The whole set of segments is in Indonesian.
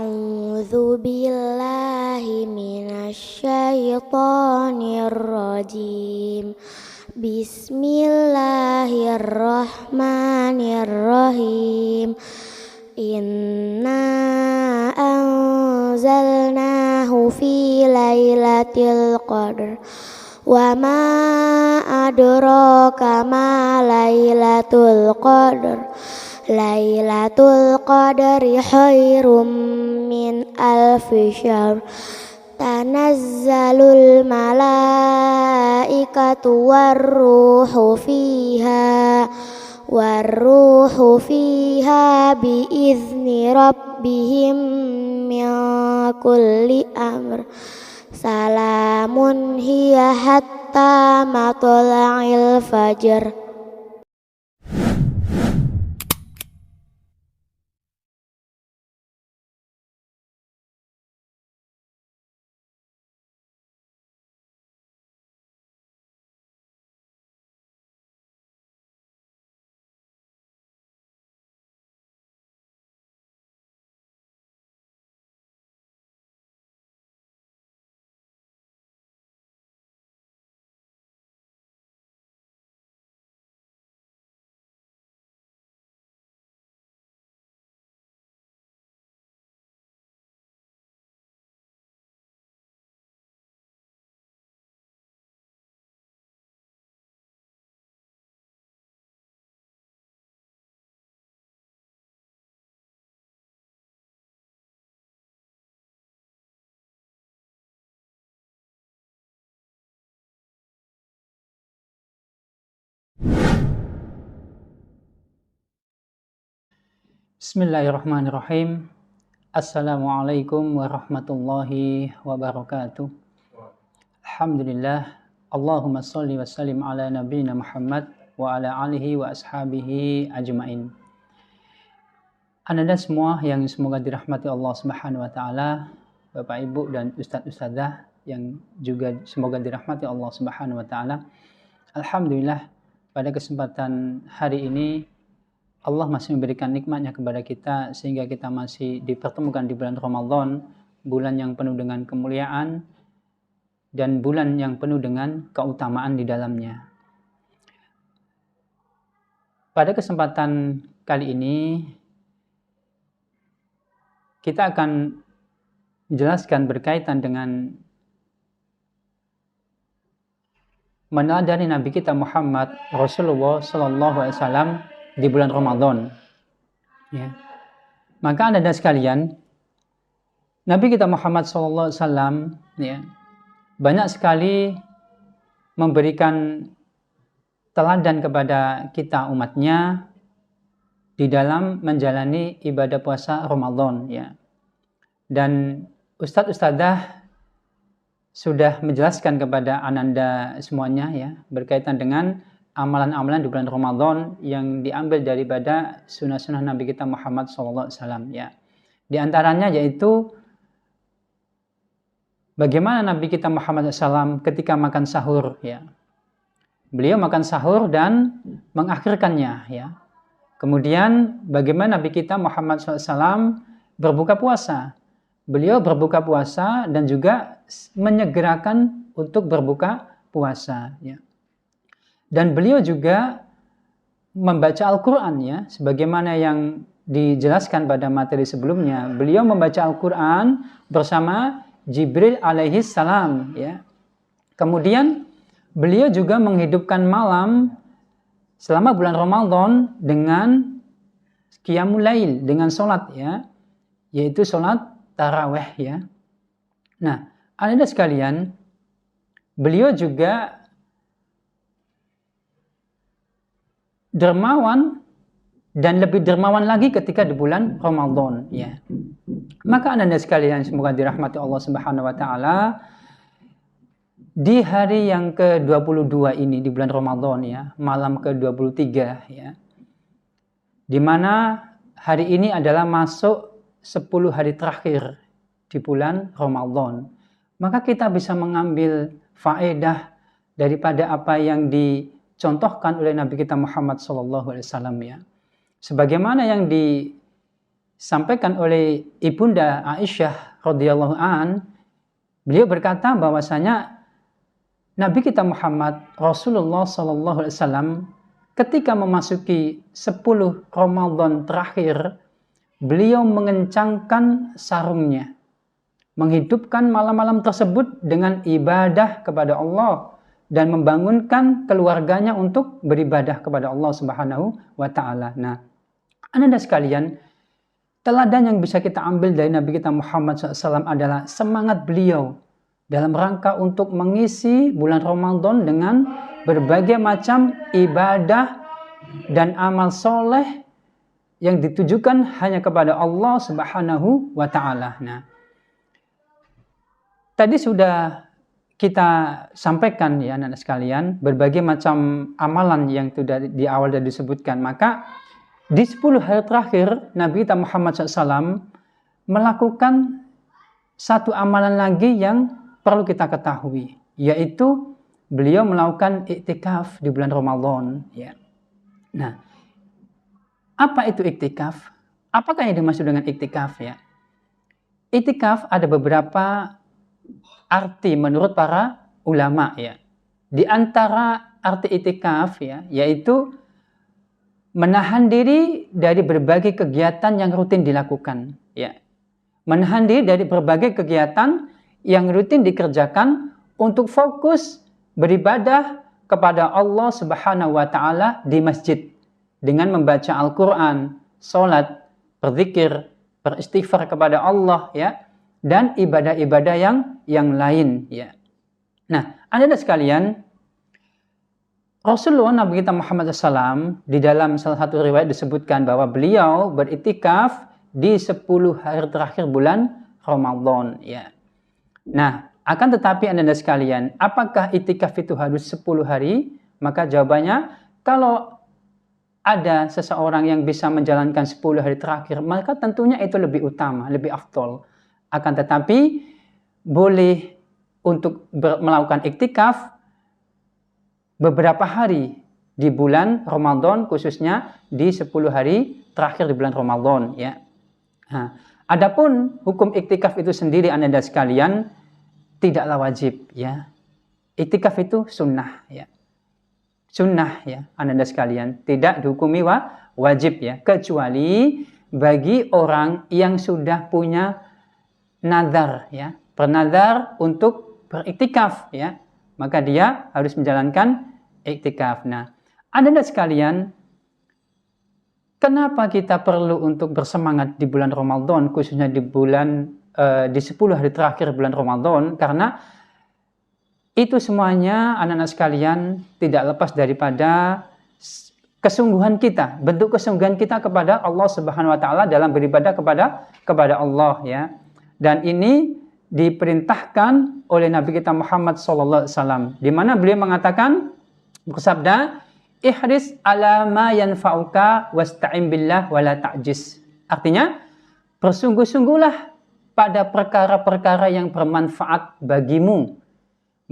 A'udzu billahi minasyaitonir rajim. Bismillahirrahmanirrahim. Inna anzalnahu fi lailatul qadr. Wa ma adraka ma lailatul qadr. Lailatul qadri khairum min alfi syahr. Tanazzalul malaikatu warruhu fiha biizni rabbihim min kulli amr. Salamun hiya hatta matla'il fajr. Bismillahirrahmanirrahim. Assalamualaikum warahmatullahi wabarakatuh. Alhamdulillah. Allahumma sholli wa sallim ala nabiyina Muhammad wa ala alihi wa ashabihi ajmain. Anda semua yang semoga dirahmati Allah Subhanahu wa taala, Bapak Ibu dan ustaz-ustadzah yang juga semoga dirahmati Allah Subhanahu wa taala. Alhamdulillah, pada kesempatan hari ini Allah masih memberikan nikmatnya kepada kita sehingga kita masih dipertemukan di bulan Ramadan, bulan yang penuh dengan kemuliaan dan bulan yang penuh dengan keutamaan di dalamnya. Pada kesempatan kali ini kita akan menjelaskan berkaitan dengan meneladani Nabi kita Muhammad Rasulullah Sallallahu Alaihi Wasallam di bulan Ramadan. Ya. Maka Anda sekalian, Nabi kita Muhammad Sallallahu Alaihi Wasallam ya, banyak sekali memberikan teladan kepada kita umatnya di dalam menjalani ibadah puasa Ramadan. Ya. Dan ustadz-ustadzah sudah menjelaskan kepada Ananda semuanya ya, berkaitan dengan amalan-amalan di bulan Ramadan yang diambil daripada sunnah-sunnah Nabi kita Muhammad SAW ya. Di antaranya yaitu bagaimana Nabi kita Muhammad SAW ketika makan sahur ya. Beliau makan sahur dan mengakhirkannya ya. Kemudian bagaimana Nabi kita Muhammad SAW berbuka puasa. Beliau berbuka puasa dan juga menyegerakan untuk berbuka puasa ya. Dan beliau juga membaca Al-Quran ya, sebagaimana yang dijelaskan pada materi sebelumnya. Beliau membaca Al-Quran bersama Jibril alaihi salam ya. Kemudian beliau juga menghidupkan malam selama bulan Ramadan dengan qiyamul lail, dengan sholat ya, yaitu sholat tarawih ya. Nah, Anda sekalian, beliau juga dermawan dan lebih dermawan lagi ketika di bulan Ramadan ya. Maka Anda sekalian semoga dirahmati Allah Subhanahu wa taala, di hari yang ke-22 ini di bulan Ramadan ya, malam ke-23 ya. Di mana hari ini adalah masuk 10 hari terakhir di bulan Ramadan. Maka kita bisa mengambil faedah daripada apa yang dicontohkan oleh Nabi kita Muhammad SAW ya. Sebagaimana yang disampaikan oleh Ibunda Aisyah radhiyallahu an, beliau berkata bahwasanya Nabi kita Muhammad Rasulullah sallallahu alaihi wasallam ketika memasuki 10 Ramadan terakhir, beliau mengencangkan sarungnya, menghidupkan malam-malam tersebut dengan ibadah kepada Allah dan membangunkan keluarganya untuk beribadah kepada Allah Subhanahu wa taala. Nah, Anda sekalian, teladan yang bisa kita ambil dari Nabi kita Muhammad SAW adalah semangat beliau dalam rangka untuk mengisi bulan Ramadan dengan berbagai macam ibadah dan amal soleh yang ditujukan hanya kepada Allah Subhanahu wa taala. Nah, tadi sudah kita sampaikan ya anak-anak sekalian berbagai macam amalan yang sudah di awal sudah disebutkan. Maka di 10 hari terakhir Nabi kita Muhammad SAW melakukan satu amalan lagi yang perlu kita ketahui, yaitu beliau melakukan iktikaf di bulan Ramadan. Ya. Nah, apa itu iktikaf? Apakah yang dimaksud dengan iktikaf ya? Iktikaf ada beberapa arti menurut para ulama ya. Di antara arti iktikaf ya, yaitu menahan diri dari berbagai kegiatan yang rutin dilakukan ya. Menahan diri dari berbagai kegiatan yang rutin dikerjakan untuk fokus beribadah kepada Allah Subhanahu wa taala di masjid dengan membaca Al-Qur'an, salat, berzikir, beristighfar kepada Allah ya, dan ibadah-ibadah yang lain ya. Nah, Anda sekalian, Rasulullah Nabi kita Muhammad SAW di dalam salah satu riwayat disebutkan bahwa beliau beriktikaf di 10 hari terakhir bulan Ramadan ya. Nah, akan tetapi Anda sekalian, apakah iktikaf itu harus 10 hari? Maka jawabannya, kalau ada seseorang yang bisa menjalankan 10 hari terakhir, maka tentunya itu lebih utama, lebih afdol. Akan tetapi boleh untuk melakukan iktikaf beberapa hari di bulan Ramadan, khususnya di 10 hari terakhir di bulan Ramadan ya. Nah, adapun hukum iktikaf itu sendiri Anda sekalian tidaklah wajib ya. Iktikaf itu sunnah ya. Sunnah ya Anda sekalian, tidak dihukumi wajib ya, kecuali bagi orang yang sudah punya nazar ya, bernazar untuk beriktikaf ya, maka dia harus menjalankan iktikaf. Nah, Anda sekalian, kenapa kita perlu untuk bersemangat di bulan Ramadan, khususnya di 10 hari terakhir bulan Ramadan? Karena itu semuanya anak-anak sekalian tidak lepas daripada kesungguhan kita, bentuk kesungguhan kita kepada Allah Subhanahu wa taala dalam beribadah kepada Allah ya. Dan ini diperintahkan oleh Nabi kita Muhammad sallallahu alaihi wasallam, di mana beliau mengatakan, bersabda, ihris ala ma yanfa'uka wasta'in billah wala ta'jiz. Artinya, bersungguh-sungguhlah pada perkara-perkara yang bermanfaat bagimu.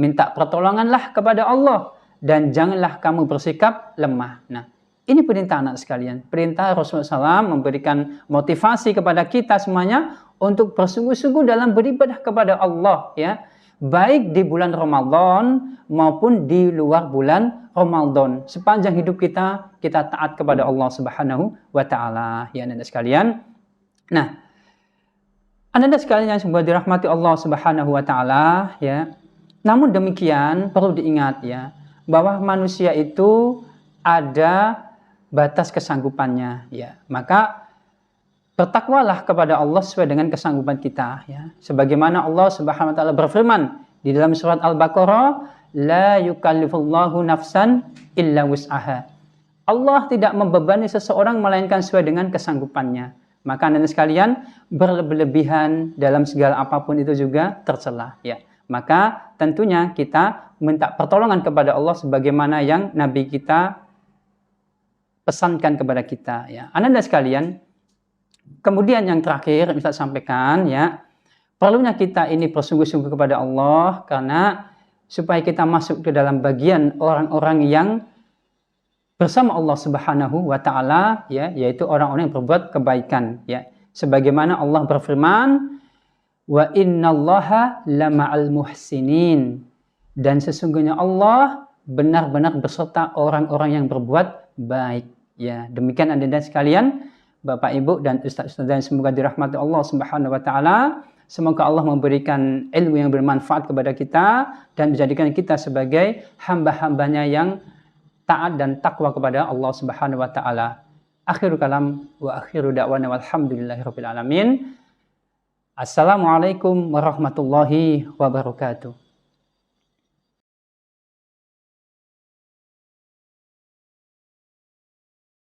Minta pertolonganlah kepada Allah dan janganlah kamu bersikap lemah. Nah, ini perintah anak sekalian. Perintah Rasulullah SAW memberikan motivasi kepada kita semuanya untuk bersungguh-sungguh dalam beribadah kepada Allah ya. Baik di bulan Ramadan maupun di luar bulan Ramadan. Sepanjang hidup kita taat kepada Allah Subhanahu wa taala ya anak sekalian. Nah, anak sekalian yang semoga dirahmati Allah Subhanahu wa taala ya. Namun demikian perlu diingat ya, bahwa manusia itu ada batas kesanggupannya ya. Maka bertakwalah kepada Allah sesuai dengan kesanggupan kita ya. Sebagaimana Allah Subhanahu wa taala berfirman di dalam surat Al-Baqarah, la yukallifullahu nafsan illa wus'aha. Allah tidak membebani seseorang melainkan sesuai dengan kesanggupannya. Maka Anda sekalian, berlebihan dalam segala apapun itu juga tercela ya. Maka tentunya kita minta pertolongan kepada Allah sebagaimana yang Nabi kita pesankan kepada kita ya. Anda sekalian, kemudian yang terakhir yang saya sampaikan ya, perlunya kita ini bersungguh-sungguh kepada Allah karena supaya kita masuk ke dalam bagian orang-orang yang bersama Allah Subhanahu wa taala ya, yaitu orang-orang yang berbuat kebaikan ya. Sebagaimana Allah berfirman, wa innallaha lama'al muhsinin. Dan sesungguhnya Allah benar-benar beserta orang-orang yang berbuat baik. Ya, demikian Anda sekalian, Bapak Ibu dan Ustaz-Ustaz yang semoga dirahmati Allah Subhanahu wa taala. Semoga Allah memberikan ilmu yang bermanfaat kepada kita dan menjadikan kita sebagai hamba-hambanya yang taat dan takwa kepada Allah Subhanahu wa taala. Akhirul kalam wa akhiru da'wana walhamdulillahirabbil alamin. Assalamualaikum warahmatullahi wabarakatuh.